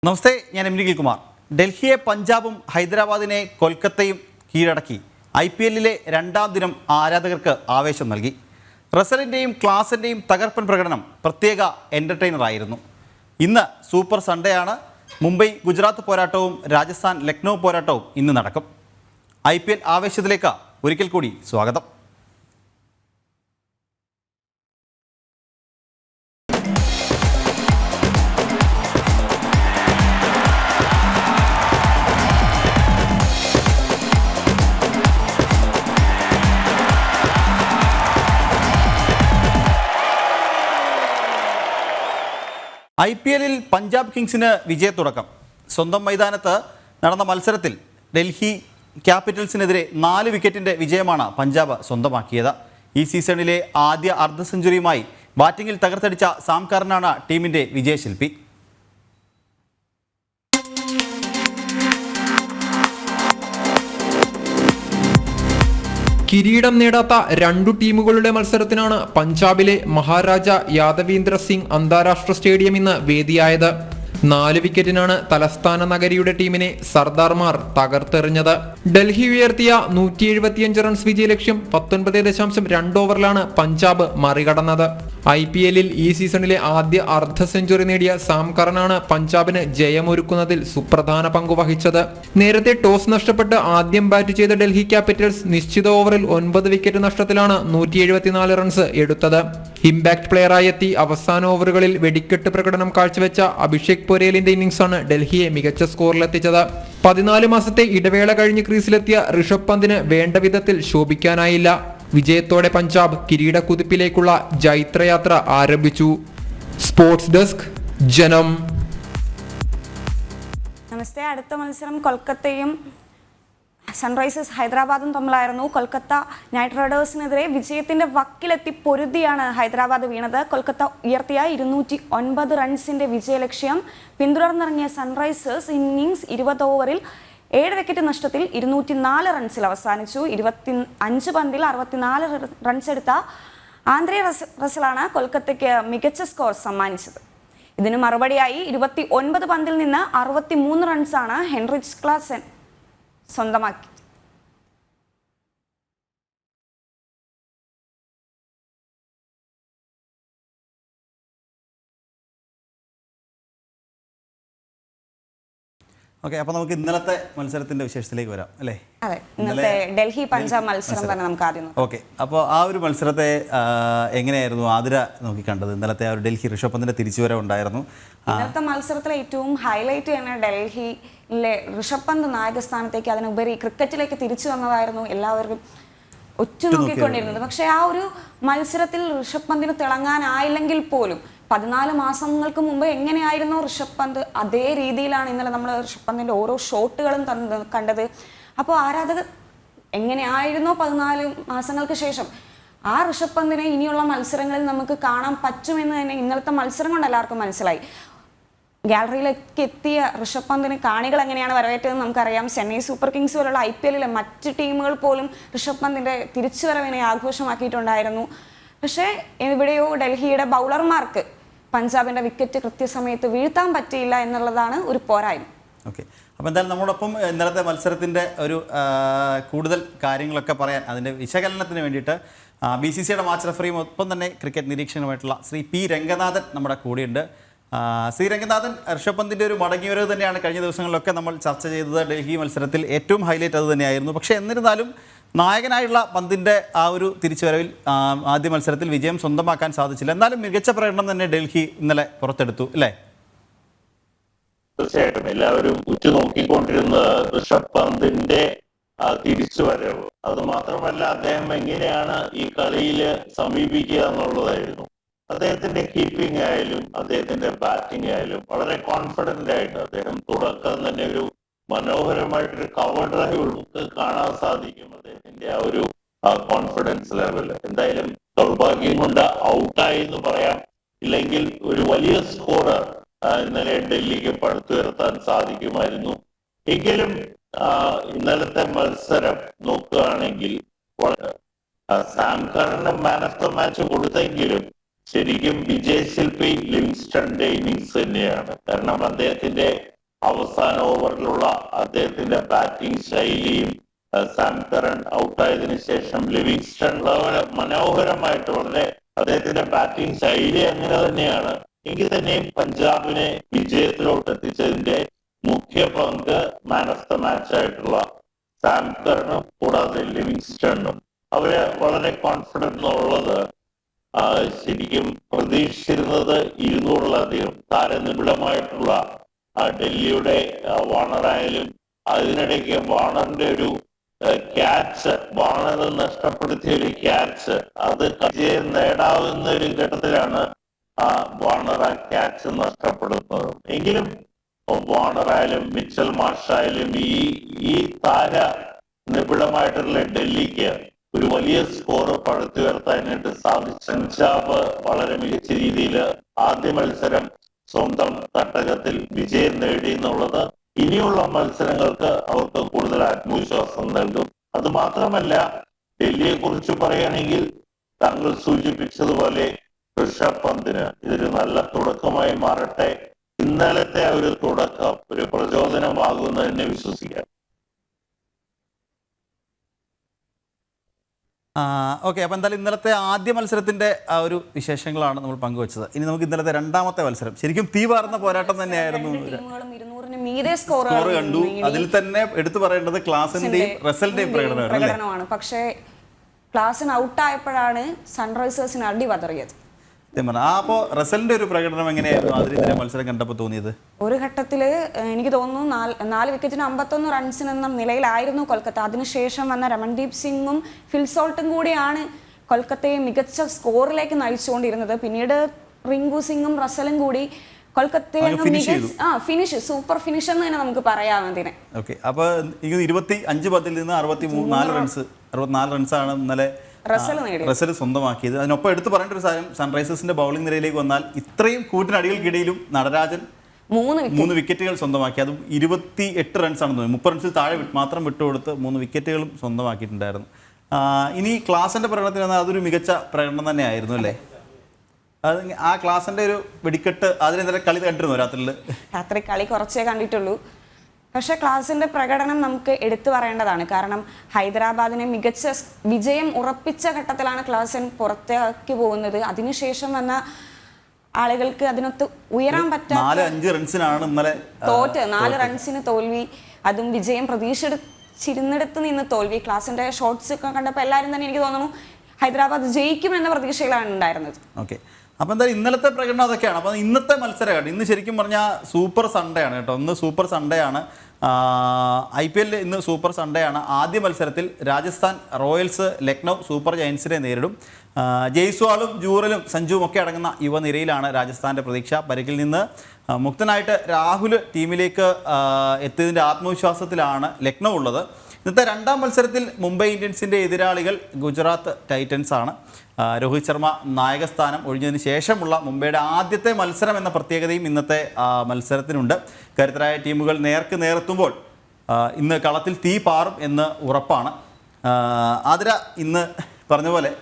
നമസ്തേ, ഞാൻ എം നിഖിൽ കുമാർ. ഡൽഹിയെ പഞ്ചാബും ഹൈദരാബാദിനെ കൊൽക്കത്തയും കീഴടക്കി IPL-ലെ രണ്ടാം ദിനം ആരാധകർക്ക് ആവേശം നൽകി. റസലിൻ്റെയും ക്ലാസിൻ്റെയും തകർപ്പൻ പ്രകടനം പ്രത്യേക എൻ്റർടൈനറായിരുന്നു. ഇന്ന് സൂപ്പർ സൺഡേ ആണ്. മുംബൈ ഗുജറാത്ത് പോരാട്ടവും രാജസ്ഥാൻ ലക്നൗ പോരാട്ടവും ഇന്ന് നടക്കും. IPL ആവേശത്തിലേക്ക് ഒരിക്കൽ കൂടി സ്വാഗതം. IPL-ൽ പഞ്ചാബ് കിങ്സിന് വിജയത്തുടക്കം. സ്വന്തം മൈതാനത്ത് നടന്ന മത്സരത്തിൽ ഡൽഹി ക്യാപിറ്റൽസിനെതിരെ 4 വിക്കറ്റിൻ്റെ വിജയമാണ് പഞ്ചാബ് സ്വന്തമാക്കിയത്. ഈ സീസണിലെ ആദ്യ അർദ്ധ സെഞ്ചുറിയുമായി ബാറ്റിങ്ങിൽ തകർത്തടിച്ച സാം കർണാണ് ടീമിൻ്റെ വിജയശില്പി. കിരീടം നേടാത്ത രണ്ടു ടീമുകളുടെ മത്സരത്തിനാണ് പഞ്ചാബിലെ മഹാരാജ യാദവീന്ദ്ര സിംഗ് അന്താരാഷ്ട്ര സ്റ്റേഡിയം ഇന്ന് വേദിയായത്. 4 വിക്കറ്റിനാണ് തലസ്ഥാന നഗരിയുടെ ടീമിനെ സർദാർമാർ തകർത്തെറിഞ്ഞത്. ഡൽഹി ഉയർത്തിയ 175 റൺസ് വിജയലക്ഷ്യം 19.2 ഓവറിലാണ് പഞ്ചാബ് മറികടന്നത്. IPL-ൽ ഈ സീസണിലെ ആദ്യ അർദ്ധ സെഞ്ചുറി നേടിയ സാം കർണാണ് പഞ്ചാബിന് ജയമൊരുക്കുന്നതിൽ സുപ്രധാന പങ്കു വഹിച്ചത്. നേരത്തെ ടോസ് നഷ്ടപ്പെട്ട് ആദ്യം ബാറ്റ് ചെയ്ത ഡൽഹി ക്യാപിറ്റൽസ് നിശ്ചിത ഓവറിൽ 9 വിക്കറ്റ് നഷ്ടത്തിലാണ് 174 റൺസ് എടുത്തത്. ഇമ്പാക്ട് പ്ലെയറായി എത്തി അവസാന ഓവറുകളിൽ വെടിക്കെട്ട് പ്രകടനം കാഴ്ചവെച്ച അഭിഷേക് പൊരേലിന്റെ ഇന്നിംഗ്സാണ് ഡൽഹിയെ മികച്ച സ്കോറിലെത്തിച്ചത്. 14 മാസത്തെ ഇടവേള കഴിഞ്ഞ് ക്രീസിലെത്തിയ ഋഷഭ് പന്തിന് വേണ്ട വിധത്തിൽ ശോഭിക്കാനായില്ല. വിജയത്തോടെ പഞ്ചാബ് കിരീടക്കുതിപ്പിലേക്കുള്ള ജൈത്രയാത്ര ആരംഭിച്ചു. സ്പോർട്സ് ഡെസ്ക്, ജനം. നമസ്തേ. അടുത്ത മത്സരം കൊൽക്കത്തയും സൺറൈസേഴ്സ് ഹൈദരാബാദും തമ്മിലായിരുന്നു. കൊൽക്കത്ത നൈറ്റ് റൈഡേഴ്സിനെതിരെ വിജയത്തിന്റെ വക്കിലെത്തി പൊരുതിയാണ് ഹൈദരാബാദ് വീണത്. കൊൽക്കത്ത ഉയർത്തിയ 209 റൺസിന്റെ വിജയലക്ഷ്യം പിന്തുടർന്നിറങ്ങിയ സൺറൈസേഴ്സ് ഇന്നിംഗ്സ് 20 ഓവറിൽ 7 വിക്കറ്റ് നഷ്ടത്തിൽ 204 റൺസിൽ അവസാനിച്ചു. 25 പന്തിൽ 64 റൺസ് എടുത്ത ആന്ദ്രെ റസലാണ് കൊൽക്കത്തയ്ക്ക് മികച്ച സ്കോർ സമ്മാനിച്ചത്. ഇതിന് മറുപടിയായി 29 പന്തിൽ നിന്ന് 63 റൺസാണ് ഹെൻറിച്ച് ക്ലാസൻ സ്വന്തമാക്കി. ഓക്കെ, അപ്പോൾ നമുക്ക് ഇന്നലത്തെ മത്സരത്തിൻ്റെ വിശേഷത്തിലേക്ക് വരാം അല്ലേ? അതെ, ഇന്നത്തെ ഡൽഹി പഞ്ചാബ് മത്സരം തന്നെ നമുക്ക് ആദ്യം. ഓക്കെ, അപ്പോൾ ആ ഒരു മത്സരത്തെ എങ്ങനെയായിരുന്നു ആതിര നോക്കിക്കണ്ടത്? ഇന്നലത്തെ ആ ഒരു ഡൽഹി ഋഷഭ് പന്തിൻ്റെ തിരിച്ചുവരവുണ്ടായിരുന്നു. ഇന്നത്തെ മത്സരത്തിലെ ഏറ്റവും ഹൈലൈറ്റ് തന്നെ ഡൽഹിയിലെ ഋഷഭ് പന്ത് നായകസ്ഥാനത്തേക്ക്, അതിനുപരി ക്രിക്കറ്റിലേക്ക് തിരിച്ചു വന്നതായിരുന്നു എല്ലാവരും ഉറ്റുനോക്കിക്കൊണ്ടിരുന്നത്. പക്ഷേ ആ ഒരു മത്സരത്തിൽ ഋഷഭ് പന്തിന് തിളങ്ങാനായില്ലെങ്കിൽ പോലും 14 മാസങ്ങൾക്ക് മുമ്പ് എങ്ങനെയായിരുന്നോ ഋഷഭ് പന്ത്, അതേ രീതിയിലാണ് ഇന്നലെ നമ്മൾ ഋഷഭ് പന്തിൻ്റെ ഓരോ ഷോട്ടുകളും കണ്ടത്. അപ്പോൾ ആരാധകർ എങ്ങനെയായിരുന്നോ 14 മാസങ്ങൾക്ക് ശേഷം ആ ഋഷഭ് പന്തിനെ ഇനിയുള്ള മത്സരങ്ങളിൽ നമുക്ക് കാണാൻ പറ്റുമെന്ന് തന്നെ ഇന്നലത്തെ മത്സരം കൊണ്ട് എല്ലാവർക്കും മനസ്സിലായി. ഗാലറിയിലേക്ക് എത്തിയ ഋഷഭ് പന്തിന് കാണികൾ എങ്ങനെയാണ് വരവേറ്റതെന്ന് നമുക്കറിയാം. ചെന്നൈ സൂപ്പർ കിങ്സ് പോലുള്ള IPL-ലെ മറ്റ് ടീമുകൾ പോലും ഋഷഭ് പന്തിൻ്റെ തിരിച്ചുവരവിനെ ആഘോഷമാക്കിയിട്ടുണ്ടായിരുന്നു. പക്ഷേ എവിടെയോ ഡൽഹിയുടെ ബൗളർമാർക്ക് പഞ്ചാബിൻ്റെ വിക്കറ്റ് കൃത്യസമയത്ത് വീഴ്ത്താൻ പറ്റിയില്ല എന്നുള്ളതാണ് ഒരു പോരായ്മ. ഓക്കെ, അപ്പോൾ എന്തായാലും നമ്മോടൊപ്പം ഇന്നലത്തെ മത്സരത്തിൻ്റെ ഒരു കൂടുതൽ കാര്യങ്ങളൊക്കെ പറയാൻ, അതിൻ്റെ വിശകലനത്തിന് വേണ്ടിയിട്ട് BCCI-യുടെ മാച്ച് റഫറിയും ഒപ്പം തന്നെ ക്രിക്കറ്റ് നിരീക്ഷകനുമായിട്ടുള്ള ശ്രീ P. രംഗനാഥൻ നമ്മുടെ കൂടെയുണ്ട്. ശ്രീ രംഗനാഥൻ, ഋഷഭ് പന്തിൻ്റെ ഒരു മടങ്ങിവരവ് തന്നെയാണ് കഴിഞ്ഞ ദിവസങ്ങളിലൊക്കെ നമ്മൾ ചർച്ച ചെയ്തത്. ഡൽഹി മത്സരത്തിൽ ഏറ്റവും ഹൈലൈറ്റ് അത് തന്നെയായിരുന്നു. പക്ഷേ എന്നിരുന്നാലും നായകനായുള്ള പന്തിൻ്റെ ആ ഒരു തിരിച്ചുവരവിൽ ആദ്യ മത്സരത്തിൽ വിജയം സ്വന്തമാക്കാൻ സാധിച്ചില്ല. എന്നാലും മികച്ച പ്രകടനം തന്നെ ഡൽഹി ഇന്നലെ പുറത്തെടുത്തു അല്ലേ? തീർച്ചയായിട്ടും എല്ലാവരും ഉറ്റുനോക്കിക്കൊണ്ടിരുന്ന ഋഷഭ് പന്തിന്റെ തിരിച്ചുവരവ്, അത് മാത്രമല്ല അദ്ദേഹം എങ്ങനെയാണ് ഈ കളിയിൽ സമീപിക്കുക എന്നുള്ളതായിരുന്നു. അദ്ദേഹത്തിന്റെ കീപ്പിംഗ് ആയാലും അദ്ദേഹത്തിന്റെ ബാറ്റിംഗ് ആയാലും വളരെ കോൺഫിഡന്റ് ആയിട്ട് അദ്ദേഹം തുടക്കം തന്നെ ഒരു മനോഹരമായിട്ടൊരു കവർ ഡ്രൈവ് നമുക്ക് കാണാൻ സാധിക്കും. അദ്ദേഹത്തിന്റെ ആ ഒരു കോൺഫിഡൻസ് ലെവൽ എന്തായാലും ദൗർഭാഗ്യം കൊണ്ട് ഔട്ടായി എന്ന് പറയാം. ഇല്ലെങ്കിൽ ഒരു വലിയ സ്കോർ ഇന്നലെ ഡൽഹിക്ക് പടുത്തുയർത്താൻ സാധിക്കുമായിരുന്നു. എങ്കിലും ഇന്നലത്തെ മത്സരം നോക്കുകയാണെങ്കിൽ സാം കർണന് മാൻ ഓഫ് ദ മാച്ച് കൊടുത്തെങ്കിലും ശരിക്കും വിജയശില്പി ലിവിങ്സ്റ്റണിന്റെ ഇന്നിങ്സ് തന്നെയാണ്. കാരണം അദ്ദേഹത്തിന്റെ അവസാന ഓവറിലുള്ള അദ്ദേഹത്തിന്റെ ബാറ്റിംഗ് ശൈലിയും സാം കറൻ ഔട്ടായതിനു ശേഷം ലിവിങ്സ്റ്റൺ മനോഹരമായിട്ട് വളരെ അദ്ദേഹത്തിന്റെ ബാറ്റിംഗ് ശൈലി അങ്ങനെ തന്നെയാണ്. എങ്കിൽ തന്നെയും പഞ്ചാബിനെ വിജയത്തിലോട്ട് എത്തിച്ചതിന്റെ മുഖ്യ പങ്ക് മാൻ ഓഫ് ദ മാച്ച് ആയിട്ടുള്ള സാം കറനും കൂടാതെ ലിവിങ്സ്റ്റണും. അവര് വളരെ കോൺഫിഡൻസ് ഉള്ളത് ശരിക്കും പ്രതീക്ഷിച്ചിരുന്നത് 200-ലധികം താരനിബിഡമായിട്ടുള്ള ഡൽഹിയുടെ വാണറായാലും അതിനിടയ്ക്ക് വാണറിന്റെ ഒരു ക്യാച്ച്, വാണർ നഷ്ടപ്പെടുത്തിയ ഒരു ക്യാച്ച്, അത് വിജയം നേടാവുന്ന ഒരു ഘട്ടത്തിലാണ് വാണർ ആ ക്യാച്ച് നഷ്ടപ്പെടുന്നത്. എങ്കിലും വാണറായാലും മിച്ചൽ മാർഷായാലും ഈ താര നിബിഡമായിട്ടുള്ള ഡൽഹിക്ക് ഒരു വലിയ സ്കോർ പടുത്തുയർത്താനായിട്ട് സാധിച്ചു. പഞ്ചാബ് വളരെ മികച്ച രീതിയിൽ ആദ്യ മത്സരം സ്വന്തം തട്ടകത്തിൽ വിജയം നേടി എന്നുള്ളത് ഇനിയുള്ള മത്സരങ്ങൾക്ക് അവർക്ക് കൂടുതൽ ആത്മവിശ്വാസം നൽകും. അത് മാത്രമല്ല, ഡൽഹിയെ കുറിച്ച് പറയുകയാണെങ്കിൽ താങ്കൾ സൂചിപ്പിച്ചതുപോലെ ഋഷഭ് പന്തിന് ഇതൊരു നല്ല തുടക്കമായി മാറട്ടെ. ഇന്നലത്തെ ഒരു തുടക്കം ഒരു പ്രചോദനമാകുന്നതിനെ വിശ്വസിക്കാം. ഓക്കെ, അപ്പോൾ എന്തായാലും ഇന്നലത്തെ ആദ്യ മത്സരത്തിൻ്റെ ആ ഒരു വിശേഷങ്ങളാണ് നമ്മൾ പങ്കുവച്ചത്. ഇനി നമുക്ക് ഇന്നലത്തെ രണ്ടാമത്തെ മത്സരം ശരിക്കും തീവാർന്ന പോരാട്ടം തന്നെയായിരുന്നു. സ്കോർ കണ്ടു. അതിൽ തന്നെ എടുത്തു പറയേണ്ടത് ക്ലാസിന്റെയും റസലിന്റെയും പ്രകടനമാണ്. പക്ഷേ ക്ലാസിന് ഔട്ടായപ്പോഴാണ് സൺറൈസേഴ്സിന് അടി പതറിയത്. അപ്പോൾ റസലിന്റെ ഒരു പ്രകടനം എങ്ങനെയായിരുന്നു അതിനെ മത്സരം കണ്ടപ്പോൾ തോന്നിയത്? ഒരു ഘട്ടത്തില് എനിക്ക് തോന്നുന്നു 4 വിക്കറ്റിന് 51 റൺസിന് എന്ന നിലയിലായിരുന്നു കൊൽക്കത്ത. അതിനുശേഷം വന്ന രമൺദീപ് സിംഗും ഫിൽസോൾട്ടും കൂടിയാണ് കൊൽക്കത്തയെ മികച്ച സ്കോറിലേക്ക് നയിച്ചുകൊണ്ടിരുന്നത്. പിന്നീട് റിങ്കു സിംഗും റസലും കൂടി കൊൽക്കത്തയെ ഫിനിഷ് സൂപ്പർ ഫിനിഷ് എന്ന് തന്നെ നമുക്ക് പറയാം അതിനെ. ഓക്കെ, അപ്പോൾ 25 പന്തിൽ നിന്ന് 64 റൺസാണ് ഇന്നലെ റസൽ സ്വന്തമാക്കിയത്. അതിനൊപ്പം എടുത്തു പറയേണ്ട ഒരു സാധനം, സൺറൈസേഴ്സിന്റെ ബൗളിംഗ് നിരയിലേക്ക് വന്നാൽ ഇത്രയും കൂട്ടിനടികൾക്കിടയിലും നടരാജൻ 3 വിക്കറ്റുകൾ സ്വന്തമാക്കി. അതും 28 റൺസാണെന്ന് തോന്നുന്നു. 30 റൺസിൽ താഴെ മാത്രം വിട്ടുകൊടുത്ത് 3 വിക്കറ്റുകളും സ്വന്തമാക്കിയിട്ടുണ്ടായിരുന്നു. ഇനി ക്ലാസിന്റെ പ്രകടനത്തിൽ വന്നാൽ അതൊരു മികച്ച പ്രകടനം തന്നെയായിരുന്നു അല്ലേ? അത് ആ ക്ലാസിന്റെ ഒരു വെടിക്കെട്ട് അതിനെതിരെ കളി കണ്ടിരുന്നു രാത്രി കളി കുറച്ചേ കണ്ടിട്ടുള്ളൂ. പക്ഷേ ക്ലാസിന്റെ പ്രകടനം നമുക്ക് എടുത്തു പറയേണ്ടതാണ്. കാരണം ഹൈദരാബാദിനെ മികച്ച വിജയം ഉറപ്പിച്ച ഘട്ടത്തിലാണ് ക്ലാസൻ പുറത്തേക്ക് പോകുന്നത്. അതിനുശേഷം വന്ന ആളുകൾക്ക് അതിനൊത്ത് ഉയരാൻ പറ്റാത്ത 4-5 റൺസിനാണ് ഇന്നലെ തോറ്റ്. 4 റൺസിന് തോൽവി, അതും വിജയം പ്രതീക്ഷിച്ചിരുന്നിടത്ത് നിന്ന് തോൽവി. ക്ലാസിന്റെ ഷോട്ട്സ് ഒക്കെ കണ്ടപ്പോൾ എല്ലാവരും തന്നെ എനിക്ക് തോന്നുന്നു ഹൈദരാബാദ് ജയിക്കുമെന്ന പ്രതീക്ഷയിലാണ് ഉണ്ടായിരുന്നത്. ഓക്കെ, അപ്പോൾ എന്തായാലും ഇന്നലത്തെ പ്രകടനം അതൊക്കെയാണ്. അപ്പോൾ ഇന്നത്തെ മത്സരമാണ് ഇന്ന് ശരിക്കും പറഞ്ഞാൽ സൂപ്പർ സൺഡേ ആണ് കേട്ടോ. ഇന്ന് സൂപ്പർ സൺഡേ ആണ്. IPL ഇന്ന് സൂപ്പർ സൺഡേ ആണ്. ആദ്യ മത്സരത്തിൽ രാജസ്ഥാൻ റോയൽസ് ലക്നൗ സൂപ്പർ ജയൻസിനെ നേരിടും. ജയ്സ്വാളും ജൂറലും സഞ്ജുവും ഒക്കെ അടങ്ങുന്ന യുവനിരയിലാണ് രാജസ്ഥാൻ്റെ പ്രതീക്ഷ. പരിക്കിൽ നിന്ന് മുക്തനായിട്ട് രാഹുൽ ടീമിലേക്ക് എത്തിയതിൻ്റെ ആത്മവിശ്വാസത്തിലാണ് ലക്നൗ ഉള്ളത്. ഇന്നത്തെ രണ്ടാം മത്സരത്തിൽ മുംബൈ ഇന്ത്യൻസിൻ്റെ എതിരാളികൾ ഗുജറാത്ത് ടൈറ്റൻസ് ആണ്. രോഹിത് ശർമ്മ നായകസ്ഥാനം ഒഴിഞ്ഞതിന് ശേഷമുള്ള മുംബൈയുടെ ആദ്യത്തെ മത്സരം എന്ന പ്രത്യേകതയും ഇന്നത്തെ മത്സരത്തിനുണ്ട്. കരുത്തരായ ടീമുകൾ നേർക്ക് നേരെത്തുമ്പോൾ ഇന്ന് കളത്തിൽ തീ പാറും എന്ന് ഉറപ്പാണ്. ആതിര, ഇന്ന് പറഞ്ഞ പോലെ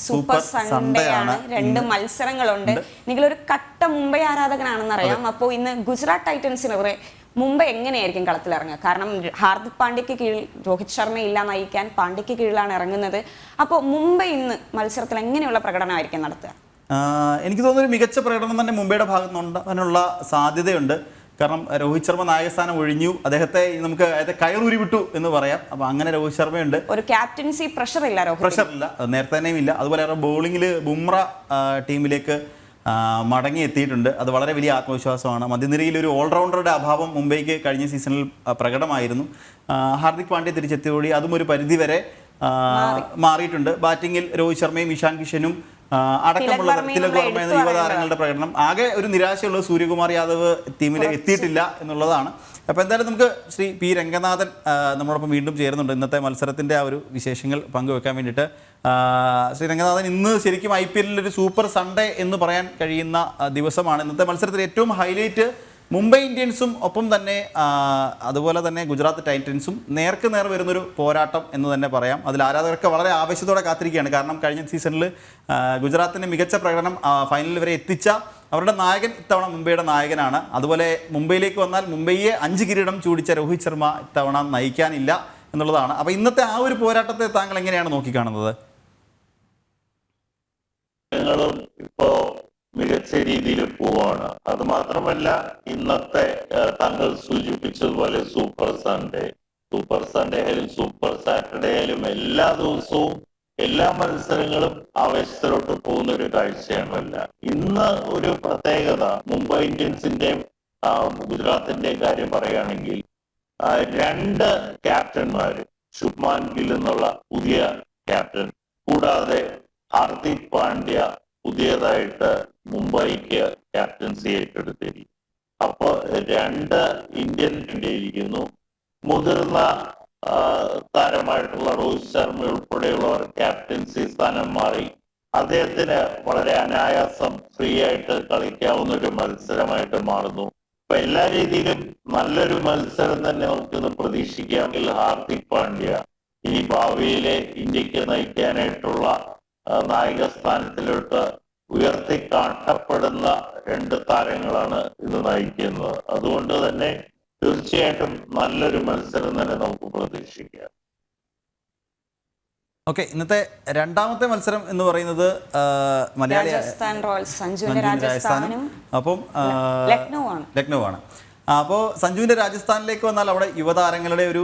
സൂപ്പർ സൺഡേ ആണ്. 2 മത്സരങ്ങളുണ്ട്. നിങ്ങളൊരു കട്ട മുംബൈ ആരാധകനാണെന്ന് അറിയാം. അപ്പോൾ ഇന്ന് ഗുജറാത്ത് ടൈറ്റൻസിനെതിരെ മുംബൈ എങ്ങനെയായിരിക്കും കളത്തിലിറങ്ങുക? കാരണം ഹാർദിക് പാണ്ഡ്യയ്ക്ക് കീഴിൽ രോഹിത് ശർമ്മയില്ല നയിക്കാൻ, പാണ്ഡ്യയ്ക്ക് കീഴിലാണ് ഇറങ്ങുന്നത്. അപ്പോൾ മുംബൈ ഇന്ന് മത്സരത്തിൽ എങ്ങനെയുള്ള പ്രകടനമായിരിക്കും നടത്തുക? എനിക്ക് തോന്നുന്നു ഒരു മികച്ച പ്രകടനം തന്നെ മുംബൈയുടെ ഭാഗത്ത് നിന്നുണ്ടാകാനുള്ള സാധ്യതയുണ്ട്. കാരണം രോഹിത് ശർമ്മ നായകസ്ഥാനം ഒഴിഞ്ഞു, അദ്ദേഹത്തെ നമുക്ക് കയറൂരി വിട്ടു എന്ന് പറയാം. അപ്പോൾ അങ്ങനെ രോഹിത് ശർമ്മയുണ്ട്. ഒരു ക്യാപ്റ്റൻസി പ്രഷറില്ല, നേരത്തെ തന്നെയും ഇല്ല. അതുപോലെ ബോളിങ്ങിൽ ബുംറ ടീമിലേക്ക് മടങ്ങി എത്തിയിട്ടുണ്ട്. അത് വളരെ വലിയ ആത്മവിശ്വാസമാണ്. മധ്യനിരയിൽ ഒരു ഓൾറൗണ്ടറുടെ അഭാവം മുംബൈക്ക് കഴിഞ്ഞ സീസണിൽ പ്രകടമായിരുന്നു. ഹാർദിക് പാണ്ഡ്യ തിരിച്ചെത്തിയോടി അതും ഒരു പരിധിവരെ മാറിയിട്ടുണ്ട്. ബാറ്റിങ്ങിൽ രോഹിത് ശർമ്മയും ഇഷാൻ കിഷനും അടക്കമുള്ള തിലക് വർമ്മ എന്ന യുവതാരങ്ങളുടെ പ്രകടനം. ആകെ ഒരു നിരാശയുള്ളത് സൂര്യകുമാർ യാദവ് ടീമിലേക്ക് എത്തിയിട്ടില്ല എന്നുള്ളതാണ്. അപ്പോൾ എന്തായാലും നമുക്ക് ശ്രീ പി രംഗനാഥൻ നമ്മളോടൊപ്പം വീണ്ടും ചേരുന്നുണ്ട് ഇന്നത്തെ മത്സരത്തിൻ്റെ ആ ഒരു വിശേഷങ്ങൾ പങ്കുവെക്കാൻ വേണ്ടിയിട്ട്. ശ്രീ രംഗനാഥൻ, ഇന്ന് ശരിക്കും IPL ഒരു സൂപ്പർ സൺഡേ എന്ന് പറയാൻ കഴിയുന്ന ദിവസമാണ്. ഇന്നത്തെ മത്സരത്തിൽ ഏറ്റവും ഹൈലൈറ്റ് മുംബൈ ഇന്ത്യൻസും ഒപ്പം തന്നെ അതുപോലെ തന്നെ ഗുജറാത്ത് ടൈറ്റൻസും നേർക്ക് നേർ വരുന്നൊരു പോരാട്ടം എന്ന് തന്നെ പറയാം. അതിൽ ആരാധകരൊക്കെ വളരെ ആവേശത്തോടെ കാത്തിരിക്കുകയാണ്. കാരണം കഴിഞ്ഞ സീസണിൽ ഗുജറാത്തിൻ്റെ മികച്ച പ്രകടനം ഫൈനലിൽ വരെ എത്തിച്ച അവരുടെ നായകൻ ഇത്തവണ മുംബൈയുടെ നായകനാണ്. അതുപോലെ മുംബൈയിലേക്ക് വന്നാൽ മുംബൈയെ 5 കിരീടം ചൂടിച്ച രോഹിത് ശർമ്മ ഇത്തവണ നയിക്കാനില്ല എന്നുള്ളതാണ്. അപ്പോൾ ഇന്നത്തെ ആ ഒരു പോരാട്ടത്തെ താങ്കൾ എങ്ങനെയാണ് നോക്കിക്കാണുന്നത്? ഇപ്പോ മികച്ച രീതിയിൽ പോവാണ്. അത് മാത്രമല്ല, ഇന്നത്തെ താങ്കൾ സൂചിപ്പിച്ചതുപോലെ സൂപ്പർ സൺഡേ ആയാലും സൂപ്പർ സാറ്റർഡേ ആയാലും എല്ലാ ദിവസവും എല്ലാ മത്സരങ്ങളും ആവേശത്തിലോട്ട് പോകുന്ന ഒരു കാഴ്ചയാണല്ല. ഇന്ന് ഒരു പ്രത്യേകത മുംബൈ ഇന്ത്യൻസിന്റെയും ഗുജറാത്തിന്റെയും കാര്യം പറയുകയാണെങ്കിൽ 2 ക്യാപ്റ്റന്മാര്, ശുഭ്മാൻ ഗിൽ എന്നുള്ള പുതിയ ക്യാപ്റ്റൻ, കൂടാതെ ഹാർദിക് പാണ്ഡ്യ പുതിയതായിട്ട് മുംബൈക്ക് ക്യാപ്റ്റൻസി ഏറ്റെടുത്തിരിക്കും. അപ്പൊ 2 ഇന്ത്യൻ ടീമിലിരിക്കുന്നു. മുതിർന്ന താരമായിട്ടുള്ള രോഹിത് ശർമ്മ ഉൾപ്പെടെയുള്ളവർ ക്യാപ്റ്റൻസി സ്ഥാനം മാറി. അദ്ദേഹത്തിന് വളരെ അനായാസം ഫ്രീ ആയിട്ട് കളിക്കാവുന്ന ഒരു മത്സരമായിട്ട് മാറുന്നു. അപ്പൊ എല്ലാ രീതിയിലും നല്ലൊരു മത്സരം തന്നെ നമുക്കിന്ന് പ്രതീക്ഷിക്കാമെങ്കിൽ ഹാർദിക് പാണ്ഡ്യ ഇനി ഭാവിയിലെ ഇന്ത്യക്ക് നയിക്കാനായിട്ടുള്ള നായക സ്ഥാനത്തിലോട്ട് ഉയർത്തി കാട്ടപ്പെടുന്ന 2 താരങ്ങളാണ് ഇന്ന് നയിക്കുന്നത്. അതുകൊണ്ട് തന്നെ തീർച്ചയായിട്ടും നല്ലൊരു മത്സരം തന്നെ നമുക്ക് പ്രതീക്ഷിക്കാം. ഓക്കെ, ഇന്നത്തെ രണ്ടാമത്തെ മത്സരം എന്ന് പറയുന്നത് മലയാളി രാജസ്ഥാൻ റോയൽസ് സഞ്ജുവിന്റെ രാജസ്ഥാനും അപ്പം ലക്നൗ ആണ്. അപ്പോൾ സഞ്ജുവിൻ്റെ രാജസ്ഥാനിലേക്ക് വന്നാൽ അവിടെ യുവതാരങ്ങളുടെ ഒരു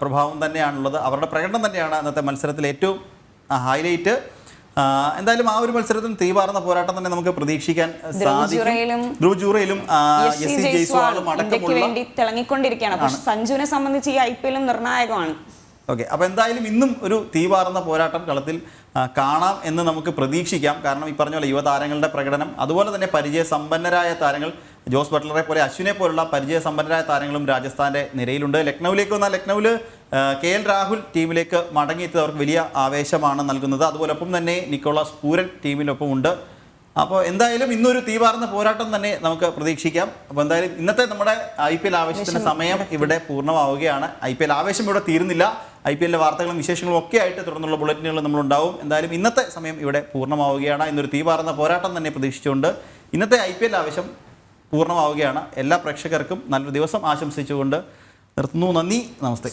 പ്രഭാവം തന്നെയാണുള്ളത്. അവരുടെ പ്രകടനം തന്നെയാണ് ഇന്നത്തെ മത്സരത്തിൽ ഏറ്റവും ഹൈലൈറ്റ്. എന്തായാലും ആ ഒരു മത്സരത്തിൽ തീവാർന്ന പോരാട്ടം തന്നെ നമുക്ക് പ്രതീക്ഷിക്കാൻ സാധിക്കും. ധ്രുവ് ജൂറയിലും എസ് സി ജയ്സ്വാളും അടക്കമുള്ള തിളങ്ങിക്കൊണ്ടിരിക്കുകയാണ്. പക്ഷെ സഞ്ജുവിനെ സംബന്ധിച്ച് ഈ IPL നിർണായകമാണ്. ഓക്കെ, അപ്പോൾ എന്തായാലും ഇന്നും ഒരു തീവാർന്ന പോരാട്ടം കളത്തിൽ കാണാം എന്ന് നമുക്ക് പ്രതീക്ഷിക്കാം. കാരണം ഈ പറഞ്ഞ പോലെ യുവതാരങ്ങളുടെ പ്രകടനം, അതുപോലെ തന്നെ പരിചയസമ്പന്നരായ താരങ്ങൾ, ജോസ് ബട്ട്ലറെ പോലെ, അശ്വിനെ പോലുള്ള പരിചയസമ്പന്നരായ താരങ്ങളും രാജസ്ഥാൻ്റെ നിരയിലുണ്ട്. ലക്നൌവിലേക്ക് വന്നാൽ ലക്നൌവിൽ KL രാഹുൽ ടീമിലേക്ക് മടങ്ങിയെത്തിയത് അവർക്ക് വലിയ ആവേശമാണ് നൽകുന്നത്. അതുപോലെ ഒപ്പം തന്നെ നിക്കോളാസ് പൂരൻ ടീമിനൊപ്പം ഉണ്ട്. അപ്പോൾ എന്തായാലും ഇന്നൊരു തീവാർന്ന പോരാട്ടം തന്നെ നമുക്ക് പ്രതീക്ഷിക്കാം. അപ്പോൾ എന്തായാലും ഇന്നത്തെ നമ്മുടെ IPL ആവേശത്തിൻ്റെ സമയം ഇവിടെ പൂർണ്ണമാവുകയാണ്. IPL ആവേശം ഇവിടെ തീരുന്നില്ല. IPL വാർത്തകളും വിശേഷങ്ങളും ഒക്കെ ആയിട്ട് തുടർന്നുള്ള ബുള്ളറ്റിനുകൾ നമ്മളുണ്ടാവും. എന്തായാലും ഇന്നത്തെ സമയം ഇവിടെ പൂർണ്ണമാവുകയാണ്. ഇന്നൊരു തീവാർന്ന പോരാട്ടം തന്നെ പ്രതീക്ഷിച്ചുകൊണ്ട് ഇന്നത്തെ IPL ആവേശം പൂർണ്ണമാവുകയാണ്. എല്ലാ പ്രേക്ഷകർക്കും നല്ലൊരു ദിവസം ആശംസിച്ചുകൊണ്ട് നിർത്തുന്നു. നന്ദി, നമസ്തേ.